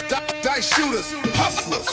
Dice shooters, hustlers,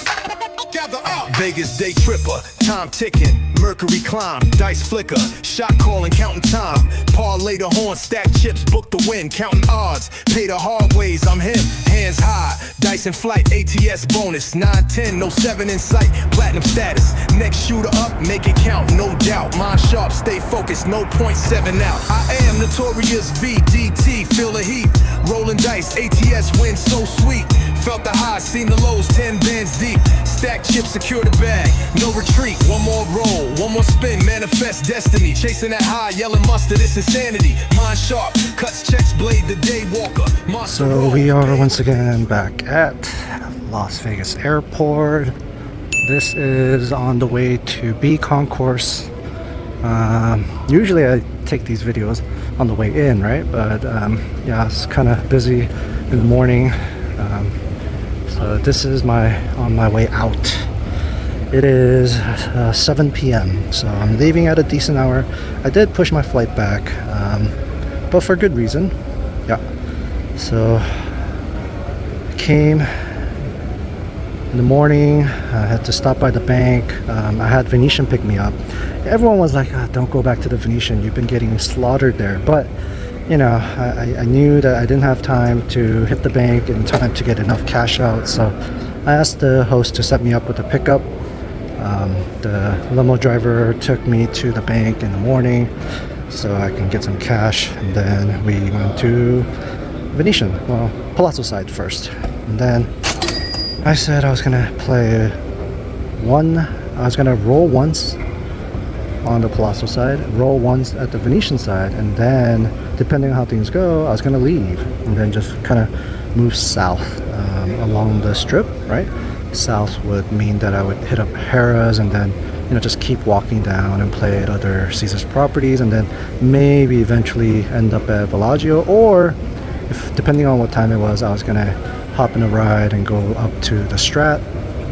gather up. Vegas day tripper, time ticking, Mercury climb, dice flicker, shot calling, counting time, parlay the horn, stack chips, book the win, counting odds, pay the hard ways, I'm him, hands high, dice in flight, ATS bonus, 9-10, no 7 in sight, platinum status, next shooter up, make it count, no doubt, mind sharp, stay focused, no .7 out, I am notorious VDT, feel the heat, rolling dice, ATS win so sweet, felt the high, seen the lows, 10 bands deep, stack chips, secure the bag, no retreat, one more roll, one more spin, manifest destiny, chasing that high, yelling mustard, it's insanity, mind sharp, cuts checks, blade the day walker, so we are once again back at Las Vegas Airport. This is on the way to B Concourse. Usually I take these videos on the way in, right? But yeah, it's kind of busy in the morning. So this is on my way out. It is 7 p.m. so I'm leaving at a decent hour. I did push my flight back, but for good reason. Yeah. So I came in the morning. I had to stop by the bank. I had Venetian pick me up. Everyone was like, oh, don't go back to the Venetian, you've been getting slaughtered there. But you know, I knew that I didn't have time to hit the bank in time to get enough cash out, so I asked the host to set me up with a pickup. The limo driver took me to the bank in the morning so I can get some cash, and then we went to Venetian, well, Palazzo side first, and then I said I was gonna roll once on the Palazzo side, roll once at the Venetian side, and then depending on how things go, I was gonna leave and then just kind of move south along the strip, right? South would mean that I would hit up Harrah's and then, you know, just keep walking down and play at other Caesars properties, and then maybe eventually end up at Bellagio, or if depending on what time it was, I was gonna hop in a ride and go up to the Strat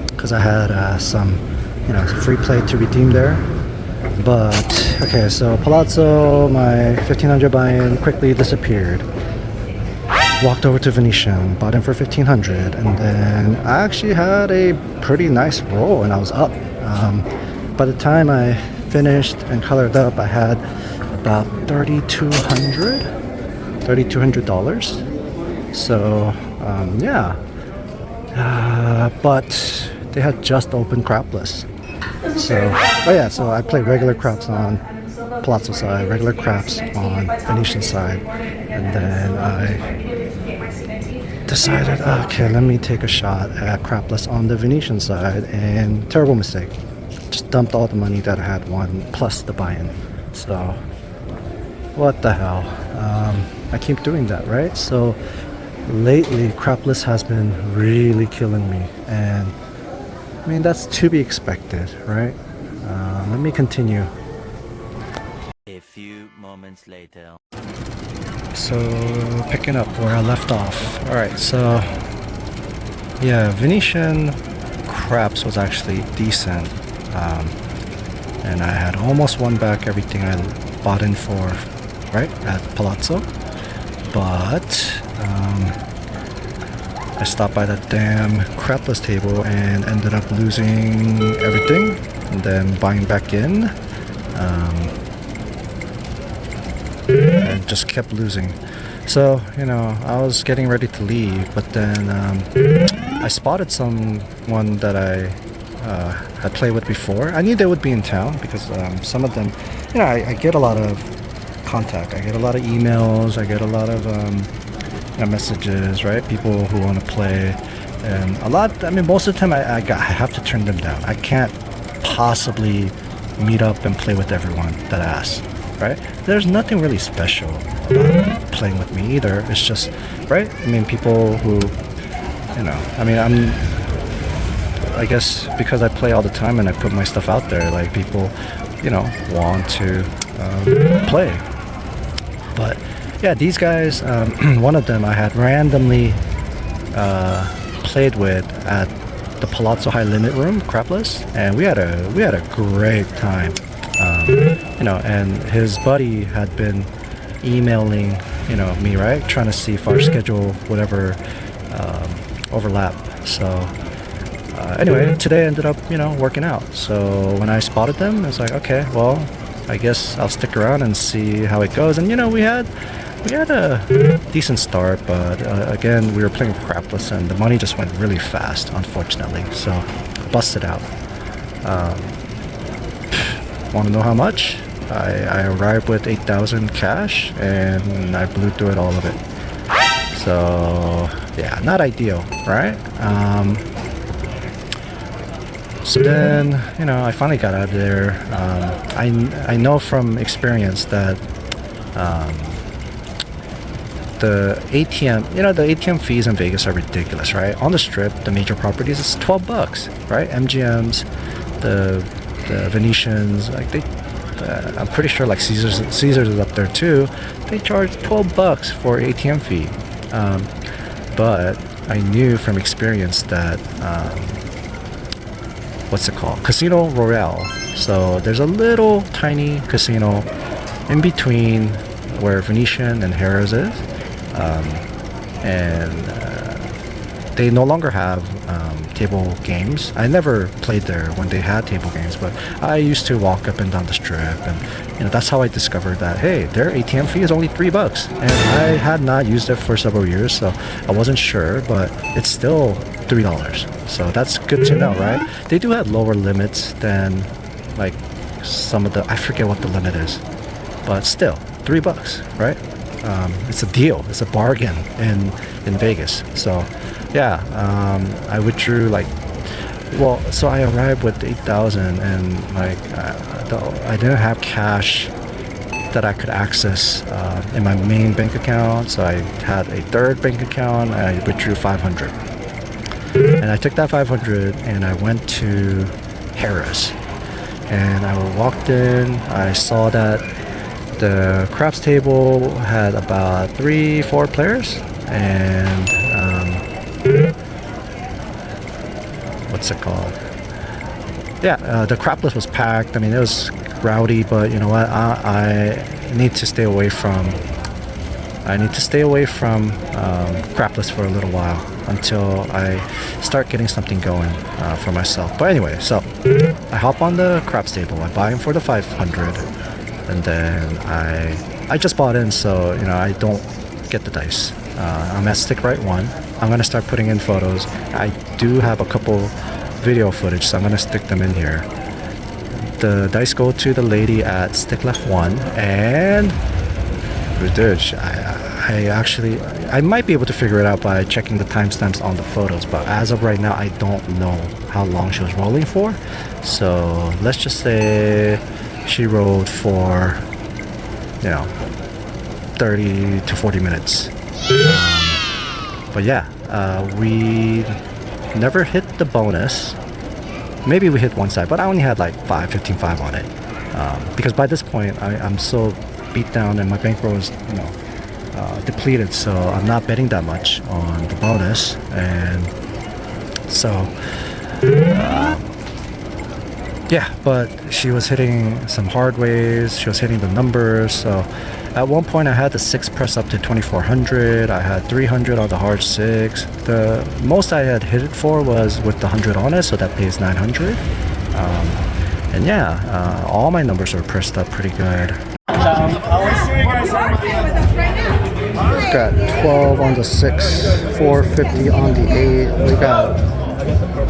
because I had some, you know, free play to redeem there. But okay, so Palazzo, my 1500 buy-in quickly disappeared. Walked over to Venetian, bought in for 1500, and then I actually had a pretty nice roll and I was up. By the time I finished and colored up, I had about $3,200. So yeah, but they had just opened crapless. So, oh yeah, so I played regular craps on Palazzo side, regular craps on Venetian side, and then I decided, okay, let me take a shot at crapless on the Venetian side, and terrible mistake. Just dumped all the money that I had won, plus the buy-in. So, what the hell? I keep doing that, right? So, lately, crapless has been really killing me, and I mean, that's to be expected, right? Let me continue. A few moments later. So, picking up where I left off. Alright, so yeah, Venetian craps was actually decent. And I had almost won back everything I bought in for, right, at Palazzo. But I stopped by that damn crapless table and ended up losing everything, and then buying back in, and just kept losing. So, you know, I was getting ready to leave, but then I spotted someone that I had played with before. I knew they would be in town because some of them, you know, I get a lot of contact. I get a lot of emails. I get a lot of messages, right? People who want to play, and a lot. I mean, most of the time, I have to turn them down. I can't possibly meet up and play with everyone that asks, right? There's nothing really special about playing with me either. It's just, right? I mean, people who, you know, I mean, I guess because I play all the time and I put my stuff out there, like people, you know, want to play. But yeah, these guys, one of them I had randomly played with at the Palazzo High Limit Room, crapless, and we had a great time. You know, and his buddy had been emailing, you know, me, right, trying to see if our schedule would ever overlap. So anyway, today ended up, working out. So when I spotted them, it's like, okay, well, I guess I'll stick around and see how it goes. And we had a decent start, but again, we were playing crapless, and the money just went really fast, unfortunately. So busted out. Want to know how much? I arrived with 8,000 cash, and I blew through it, all of it. So yeah, not ideal, right? So then, I finally got out of there. I know from experience that the ATM, the ATM fees in Vegas are ridiculous, right? On the Strip, the major properties, it's $12, right? MGM's, the Venetians, like I'm pretty sure like Caesars is up there too. They charge $12 for ATM fee. But I knew from experience that what's it called? Casino Royale. So there's a little tiny casino in between where Venetian and Harrah's is, and they no longer have table games. I never played there when they had table games, but I used to walk up and down the Strip, and that's how I discovered that, hey, their ATM fee is only $3, and I had not used it for several years, so I wasn't sure, but it's still $3. So that's good to know, right? They do have lower limits than like some of the, I forget what the limit is, but still $3, right? It's a deal. It's a bargain in Vegas. So yeah, I withdrew so I arrived with 8,000, and I didn't have cash that I could access in my main bank account, so I had a third bank account. I withdrew 500, and I took that 500 and I went to Harrah's, and I walked in. I saw that the craps table had about 3-4 players, and what's it called? Yeah, the crap list was packed. I mean, it was rowdy, but you know what? I need to stay away from. I need to stay away from crap list for a little while until I start getting something going for myself. But anyway, so I hop on the craps table. I buy them for the 500, and then I just bought in, so I don't get the dice. I'm at stick right 1. I'm gonna start putting in photos. I do have a couple video footage, so I'm gonna stick them in here. The dice go to the lady at stick left 1, and dude, I might be able to figure it out by checking the timestamps on the photos, but as of right now, I don't know how long she was rolling for. So let's just say she rolled for 30 to 40 minutes. But yeah, we never hit the bonus. Maybe we hit one side, but I only had like 15.5 on it, because by this point I'm so beat down and my bankroll is depleted, so I'm not betting that much on the bonus. And so yeah, but she was hitting some hard ways. She was hitting the numbers. So at one point I had the 6 press up to 2,400. I had 300 on the hard 6. The most I had hit it for was with the 100 on it, so that pays 900. And yeah, all my numbers are pressed up pretty good. Got 12 on the 6, 450 on the 8. We got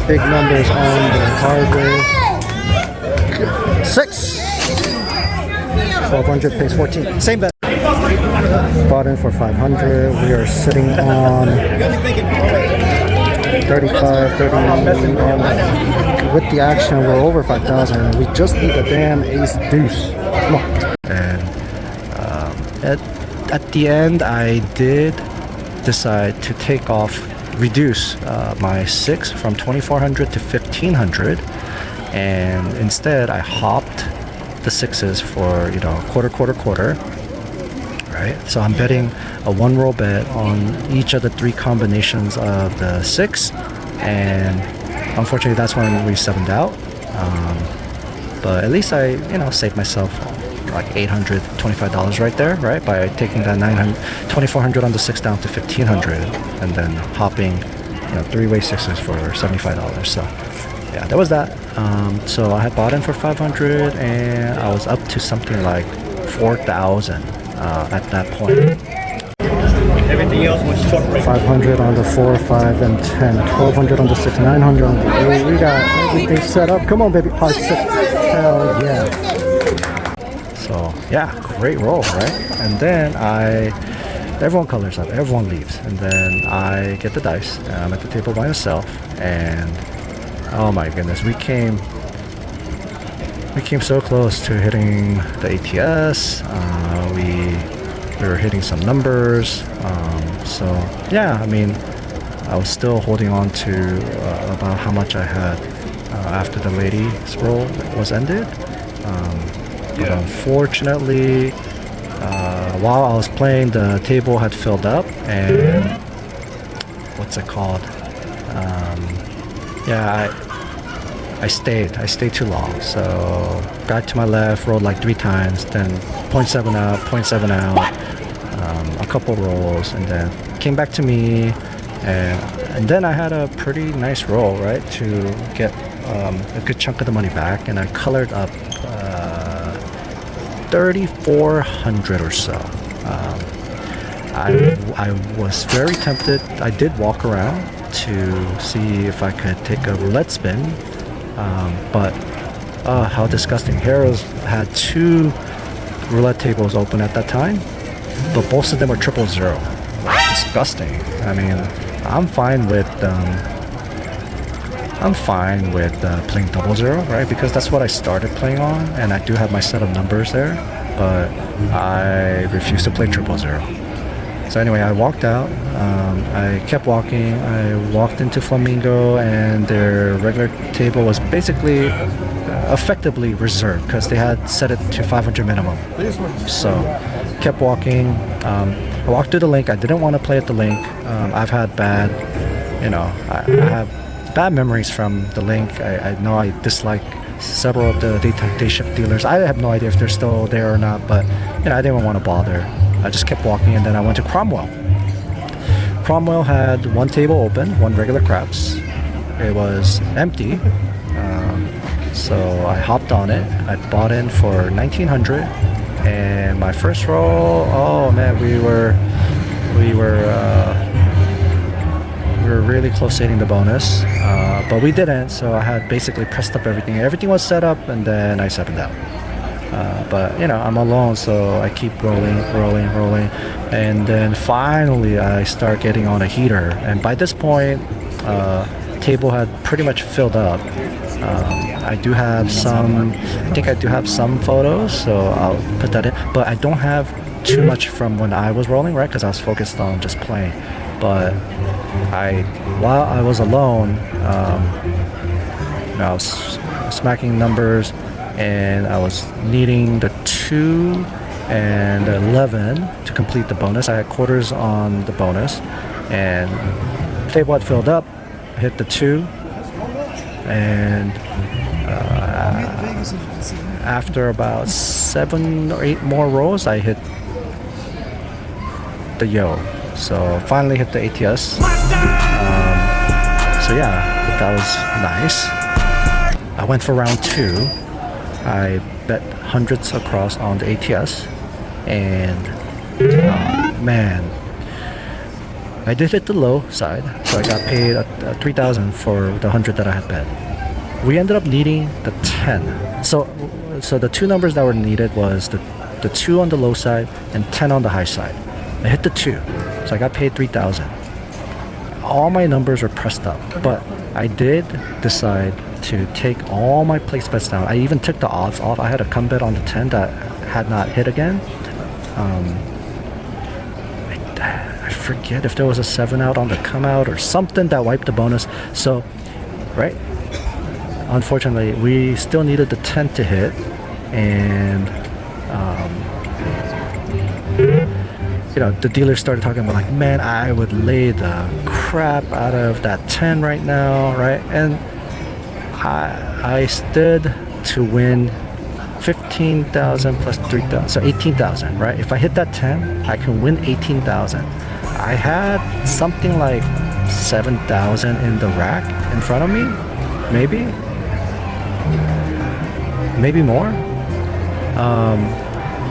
big numbers on the hard way. 6. 1,200 pays 14. Same bet. Bought in for 500. We are sitting on 35, 30. With the action, we're over 5,000. We just need a damn ace deuce. Come on. And at the end, I did decide to reduce my 6 from 2,400 to 1,500, and instead I hopped the 6s for quarter, right? So I'm betting a 1 roll bet on each of the 3 combinations of the 6, and unfortunately that's when we 7'd out. But at least I saved myself like $825 right there, right, by taking that 2,400 on the 6 down to 1,500, and then hopping three-way sixes for $75. So yeah, that was that. So I had bought in for 500 and I was up to something like 4,000 at that point. Everything else was short break. 500 on the 4, 5, and 10. 1,200 on the 6, 900 on the 8. We got everything set up. Come on, baby. 5, 6. Hell yeah. So, yeah, great roll, right? And then everyone colors up, everyone leaves. And then I get the dice. And I'm at the table by myself. And, oh my goodness, we came so close to hitting the ATS. We were hitting some numbers. So yeah, I mean, I was still holding on to about how much I had after the ladies roll was ended. But unfortunately, while I was playing, the table had filled up, and what's it called? Yeah, I stayed too long. So got to my left, rolled like 3 times, then 0.7 out, 0.7 out, a couple rolls, and then came back to me, and then I had a pretty nice roll, right, to get a good chunk of the money back, and I colored up 3,400 or so. I was very tempted. I did walk around to see if I could take a roulette spin, but how disgusting. Harrow's had 2 roulette tables open at that time, but both of them are 000. Disgusting. I mean, I'm fine with playing 000, right? Because that's what I started playing on, and I do have my set of numbers there, but I refuse to play 000. So anyway, I walked out. I kept walking. I walked into Flamingo, and their regular table was basically effectively reserved because they had set it to 500 minimum. So kept walking. I walked through the link. I didn't want to play at the link. I've had bad, I have bad memories from the link. I know I dislike several of the day ship dealers. I have no idea if they're still there or not, but I didn't want to bother. I just kept walking, and then I went to Cromwell. Cromwell had 1 table open, 1 regular craps. It was empty, so I hopped on it. I bought in for 1,900, and my first roll, oh man, we were really close to hitting the bonus, but we didn't. So I had basically pressed up everything. Everything was set up, and then I 7'd out. But I'm alone, so I keep rolling, and then finally I start getting on a heater. And by this point, table had pretty much filled up. I do have some. I think I do have some photos, so I'll put that in. But I don't have too much from when I was rolling, right? Because I was focused on just playing. But while I was alone, I was smacking numbers, and I was needing the 2 and 11 to complete the bonus. I had quarters on the bonus, and table had filled up. I hit the 2, and after about 7 or 8 more rolls, I hit the yo. So finally hit the ATS. So yeah, that was nice. I went for round 2. I bet hundreds across on the ATS, and man, I did hit the low side, so I got paid 3,000 for the 100 that I had bet. We ended up needing the 10. So the 2 numbers that were needed was the 2 on the low side and 10 on the high side. I hit the 2, so I got paid 3,000. All my numbers were pressed up, but I did decide to take all my place bets down. I even took the odds off. I had a come bet on the 10 that had not hit again. I forget if there was a 7 out on the come out or something that wiped the bonus. So, right? Unfortunately, we still needed the 10 to hit, and the dealer started talking about like, man, I would lay the crap out of that 10 right now, right? And I stood to win 15,000 plus 3,000, so 18,000, right? If I hit that 10, I can win 18,000. I had something like 7,000 in the rack in front of me, maybe more,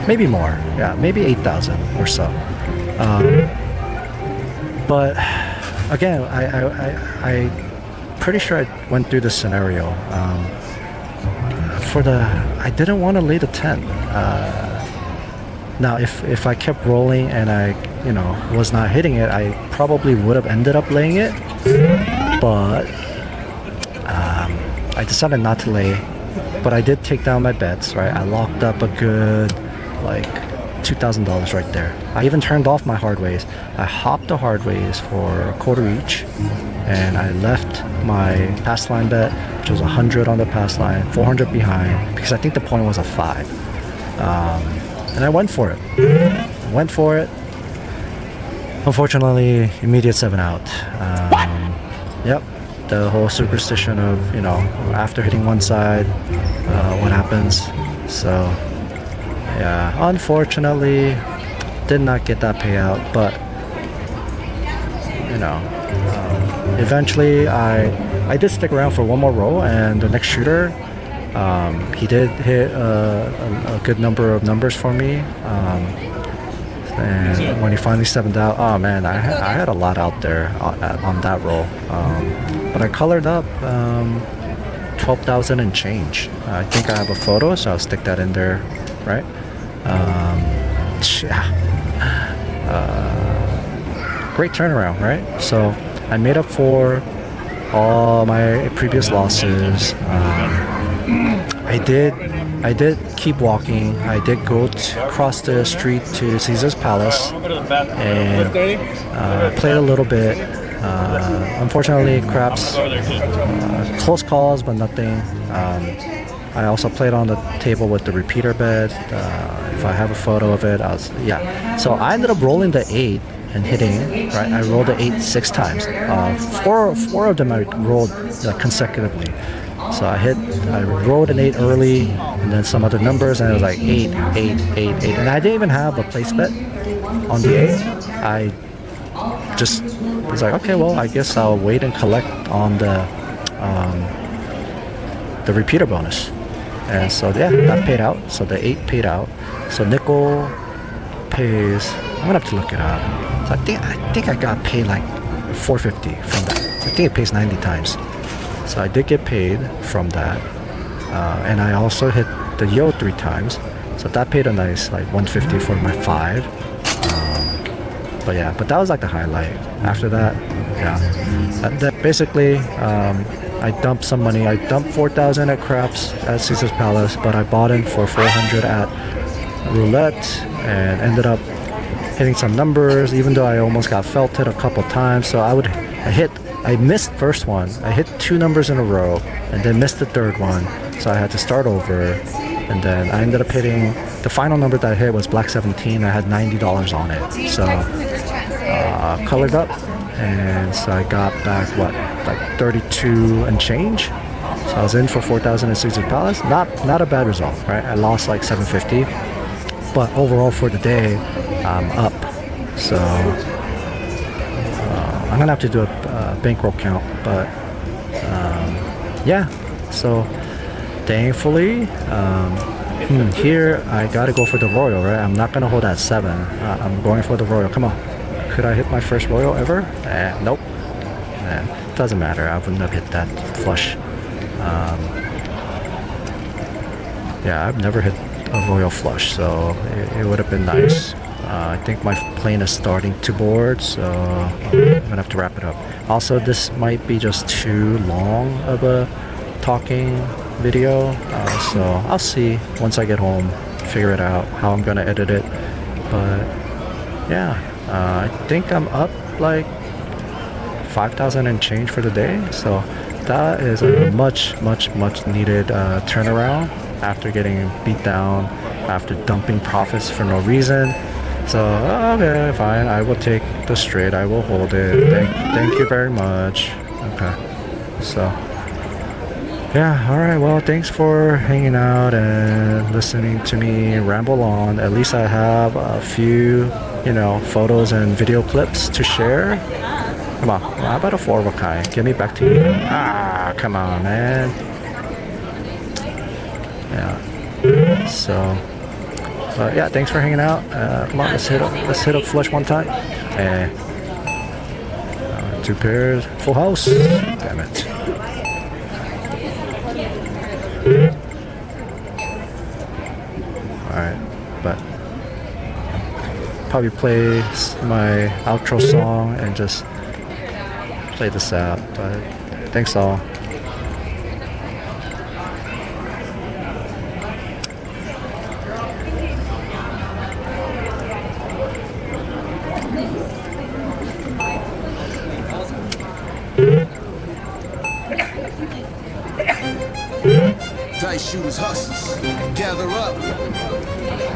maybe more, yeah, maybe 8,000 or so. But again, I pretty sure I went through this scenario. I didn't want to lay the 10. Now, if I kept rolling and I, was not hitting it, I probably would have ended up laying it. But I decided not to lay. But I did take down my bets, right? I locked up a good, like, $2,000 right there. I even turned off my hard ways. I hopped the hard ways for a quarter each, and I left my pass line bet, which was 100 on the pass line, 400 behind, because I think the point was a 5. And I went for it. Unfortunately, immediate 7 out. Yep, the whole superstition of, after hitting one side, what happens. So, yeah, unfortunately, did not get that payout, but, eventually I did stick around for one more roll, and the next shooter, he did hit a good number of numbers for me. And when he finally 7'd out, oh man, I had a lot out there on that roll. But I colored up 12,000 and change. I think I have a photo, so I'll stick that in there, right? Great turnaround, right? So I made up for all my previous losses. I did keep walking. I did go across the street to Caesar's Palace and played a little bit. Unfortunately, craps, close calls, but nothing. I also played on the table with the repeater bed. If I have a photo of it, So I ended up rolling the 8 and hitting, right? I rolled the 8 6 times. Four of them I rolled consecutively. So I rolled an 8 early, and then some other numbers, and it was like 8, 8, 8, 8. And I didn't even have a place bet on the 8. I just was like, okay, well, I guess I'll wait and collect on the repeater bonus. And so, yeah, that paid out. So the 8 paid out. So nickel pays, I'm gonna have to look it up. So I think I got paid like $450 from that. I think it pays 90 times. So I did get paid from that. And I also hit the yo 3 times. So that paid a nice like $150 for my 5. But that was like the highlight. After that, that basically, I dumped some money. I dumped 4,000 at craps at Caesar's Palace, but I bought in for 400 at roulette and ended up hitting some numbers, even though I almost got felted a couple times. So I missed first one. I hit 2 numbers in a row and then missed the third one. So I had to start over. And then I ended up hitting, the final number that I hit was black 17. I had $90 on it. So colored up. And so I got back, like 32 and change. So I was in for 4,000 at Caesar's Palace. Not a bad result, right? I lost like 750. But overall for the day, I'm up. So I'm gonna have to do a bankroll count, but so thankfully here I gotta go for the royal, right? I'm not gonna hold that 7. I'm going for the royal. Come on, could I hit my first royal ever? Nope. Doesn't matter, I wouldn't have hit that flush. I've never hit a royal flush, so it would have been nice. I think my plane is starting to board, so I'm gonna have to wrap it up. Also, this might be just too long of a talking video, so I'll see once I get home, figure it out how I'm gonna edit it. But I think I'm up like 5,000 and change for the day, so that is a much needed turnaround after getting beat down, after dumping profits for no reason. So, okay, fine. I will take the straight. I will hold it. Thank you very much. Okay. So, alright. Well, thanks for hanging out and listening to me ramble on. At least I have a few, photos and video clips to share. Come on. Well, how about a 4 of a kind? Give me back to you. Ah, come on, man. Yeah. So, but yeah, thanks for hanging out. Come on, let's hit up flush one time. And 2 pairs, full house. Damn it. Alright, but probably play my outro song and just play this out. But thanks all. Dice shooters, hustlers, gather up.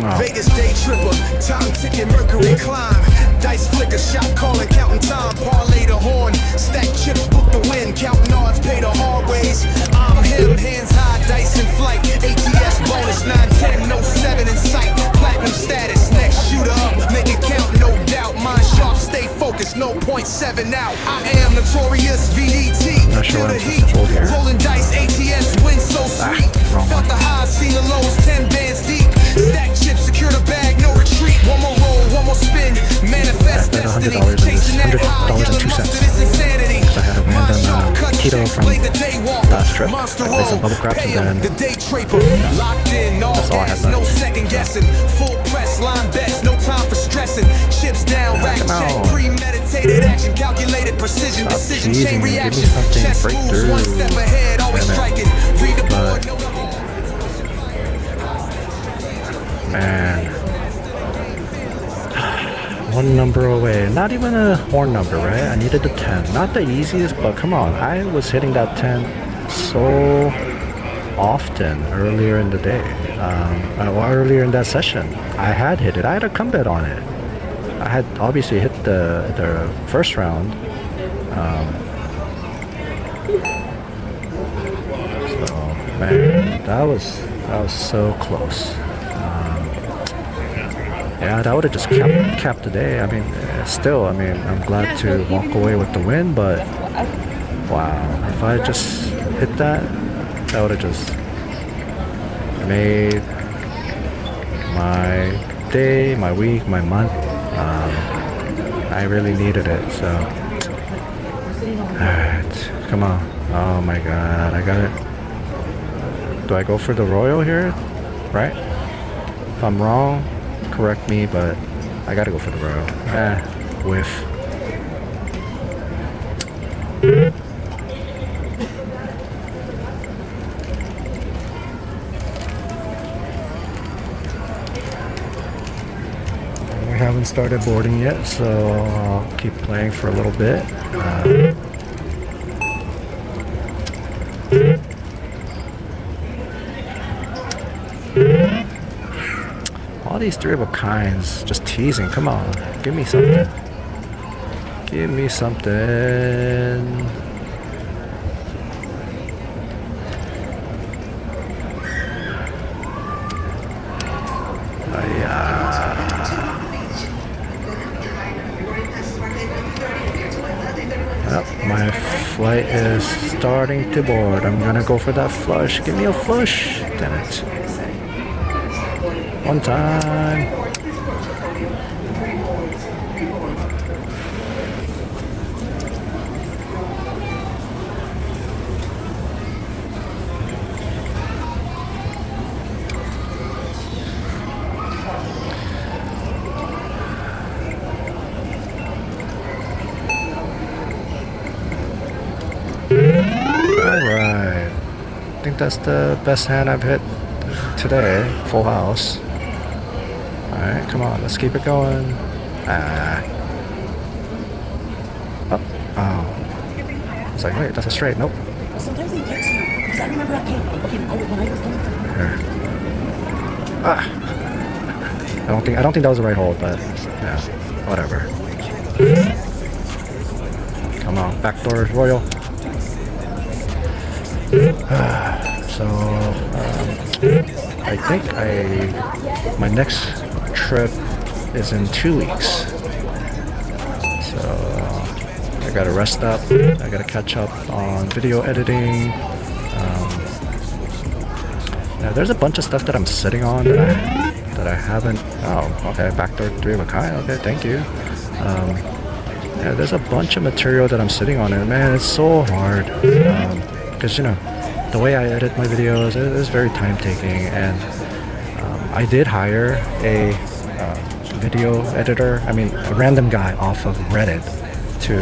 Oh. Vegas day tripper, time ticking, Mercury climb. Dice flicker, shot calling, counting time. Parlay the horn, stack chips, book the win. Counting odds, pay the hard ways. I'm him, hands high, dice in flight. ATS bonus 910, no 7 in sight. Platinum status, next shooter up, make it count, no doubt. Mind sharp, stay focused, no 0.7 out. I am notorious VDT. Not sure Feel what the I'm heat, supposed to hold here. rolling dice, ATS win so sweet. Wrong Felt one. the highs, seen the lows, 10 bands deep. Stack chips, secure the bag, no retreat. One more roll, one more spin. Manifest I spent destiny. $100 in this, Chasing that high, $100.02. yelling mustard, it's insanity. I had a random keto from last trip. I played some bubble craps and then the day tripper. Locked in, all that's all I had gas, left. no second guessing. Full press, line bets, no time for stressing. Chips down, rack Come check, on. premeditated action, calculated precision, Stop decision, teasing chain me. Give me reaction. something Chess break moves, through. one step ahead, always Damn it. striking. Read the board, But- no. Man. One number away. Not even a horn number, right? I needed the 10. Not the easiest, but come on. I was hitting that 10 so often earlier in the day. Earlier in that session. I had hit it. I had a come bet on it. I had obviously hit the first round. So, man, that was so close. Yeah, that would have just capped the day. I mean, still, I'm glad to walk away with the win, but wow, if I just hit that, that would have just made my day, my week, my month. I really needed it, so. Alright, come on. Oh my god, I got it. Do I go for the royal here? Right? If I'm wrong, correct me, but I gotta go for the royal. Whiff. We haven't started boarding yet, so I'll keep playing for a little bit. All these 3 of a kinds, just teasing. Come on, give me something. Give me something. Yep, my flight is starting to board. I'm gonna go for that flush. Give me a flush. Damn it. One time. Alright. I think that's the best hand I've hit today. Full house. Alright, come on, let's keep it going. Oh. I was like, wait, that's a straight. Nope. Sometimes they text you because I remember when I was going through. Here. I don't think that was the right hold, but yeah, whatever. Come on, backdoor royal. So I think my next trip is in 2 weeks. So I gotta rest up. I gotta catch up on video editing. Now there's a bunch of stuff that I'm sitting on that I haven't. Oh, okay. Backdoor 3 of a kind. Okay, thank you. Yeah, there's a bunch of material that I'm sitting on, and man, it's so hard. Because you know, the way I edit my videos is very time taking, and I did hire a video editor. I mean, a random guy off of Reddit to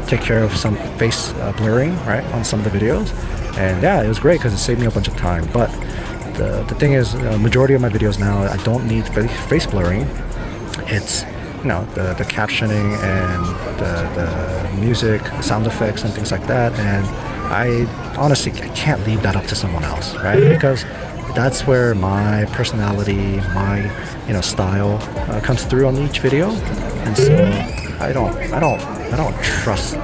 take care of some face blurring, right, on some of the videos. And yeah, it was great because it saved me a bunch of time. But the thing is, majority of my videos now, I don't need face blurring. It's the captioning and the music, the sound effects and things like that. And I honestly can't leave that up to someone else, right? Because that's where my personality, my style comes through on each video. And so I don't trust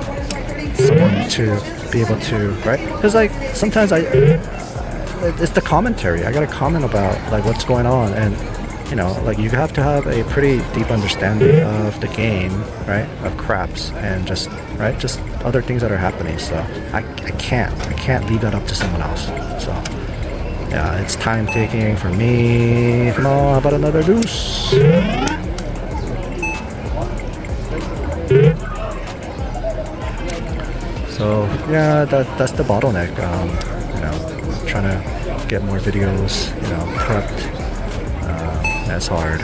someone to be able to, right? Because like sometimes it's the commentary. I gotta comment about like what's going on, and like you have to have a pretty deep understanding of the game, right? Of craps and just other things that are happening. So I can't leave that up to someone else. So yeah, it's time taking for me. Come on, how about another deuce? So yeah, that's the bottleneck. Trying to get more videos, prepped. That's hard.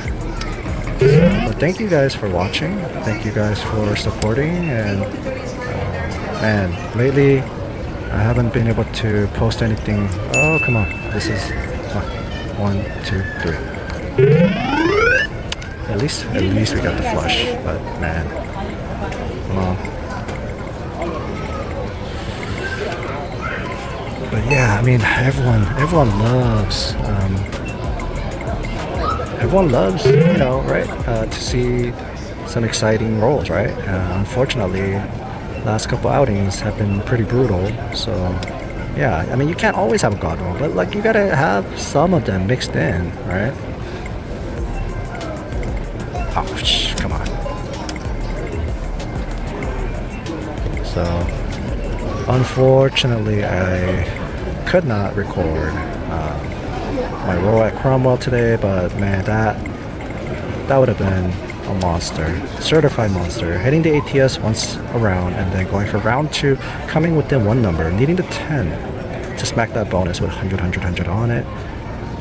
But thank you guys for watching. Thank you guys for supporting. And man, lately I haven't been able to post anything. Oh come on, this is 1, 2, 3. At least we got the flush. But man, come on. But yeah, I mean, everyone loves, to see some exciting rolls, right? Unfortunately, last couple outings have been pretty brutal. So yeah, I mean, you can't always have a god roll, but like you gotta have some of them mixed in, right? Oh, come on. So unfortunately, I could not record my roll at Cromwell today, but man, that would have been a monster, certified monster. Hitting the ATS once around and then going for round 2, coming within 1 number, needing the 10 to smack that bonus with 100 on it.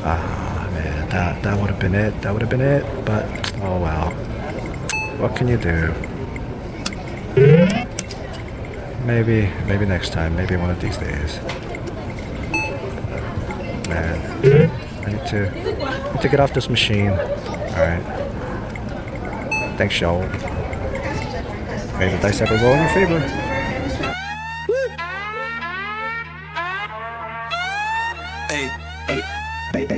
Man, that would have been it. That would have been it. But oh well, what can you do? Maybe next time. Maybe one of these days. Man, I need to get off this machine. Alright. Thanks, y'all. May the dice ever roll in your favor.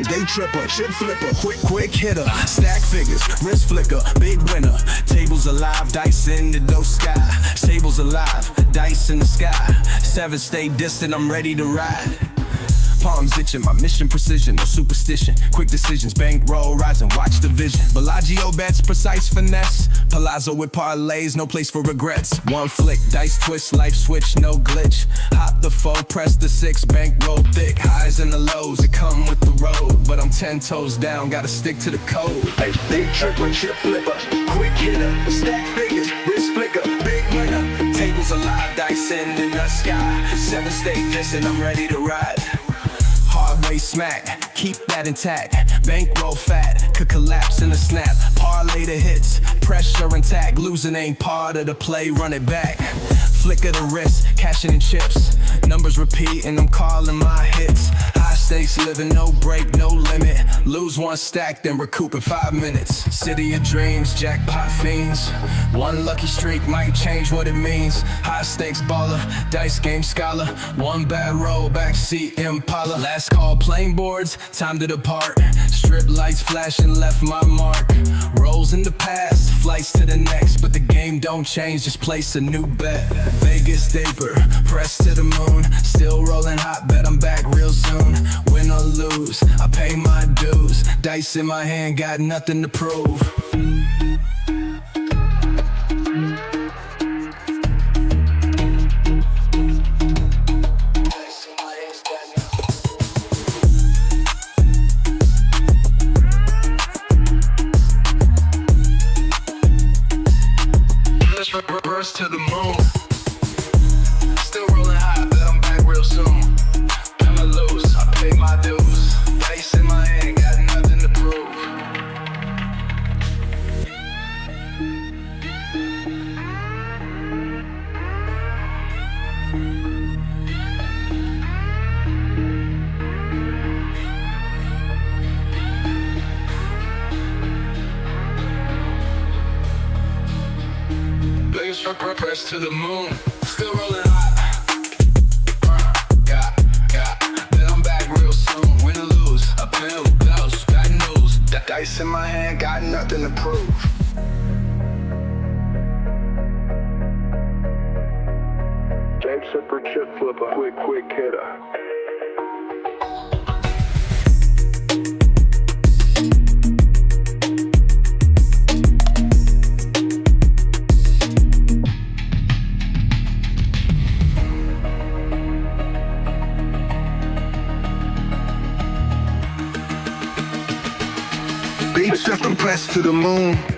Day tripper, chip flipper, quick hitter, stack figures, wrist flicker, big winner. Tables alive, dice in the dough sky. Tables alive, dice in the sky. 7 stay distant, I'm ready to ride. Palms itching, my mission precision, no superstition. Quick decisions, bankroll rising, watch the vision. Bellagio bets, precise finesse. Palazzo with parlays, no place for regrets. One flick, dice twist, life switch, no glitch. Hop the 4, press the 6, bankroll thick. Highs and the lows, it come with the road. But I'm 10 toes down, gotta stick to the code. Day tripper, chip flipper, quick hitter, stack figures, wrist flicker, big winner. Tables alive, dice in the sky. 7 stay distant, I'm ready to ride. Hard way smack, keep that intact. Bankroll fat, could collapse in a snap. Parlay the hits, pressure intact. Losing ain't part of the play, run it back. Flick of the wrist, cashing in chips. Numbers repeat and I'm calling my hits. High stakes living, no break, no limit. Lose 1 stack, then recoup in 5 minutes. City of dreams, jackpot fiends. 1 lucky streak might change what it means. High stakes baller, dice game scholar. 1 bad roll, backseat Impala. Last call, playing boards, time to depart. Strip lights flashing, left my mark. Rolls in the past, flights to the next. But the game don't change, just place a new bet. Vegasdaytripper, press to the moon. Still rolling hot, bet I'm back real soon. Win or lose, I pay my dues. Dice in my hand, got nothing to prove. press to the moon. Still rolling hot. Then I'm back real soon. Win or lose, a pill, blouse, bad news. That dice in my hand, got nothing to prove. Super chip flipper, quick hitter. Beat set the press to the moon.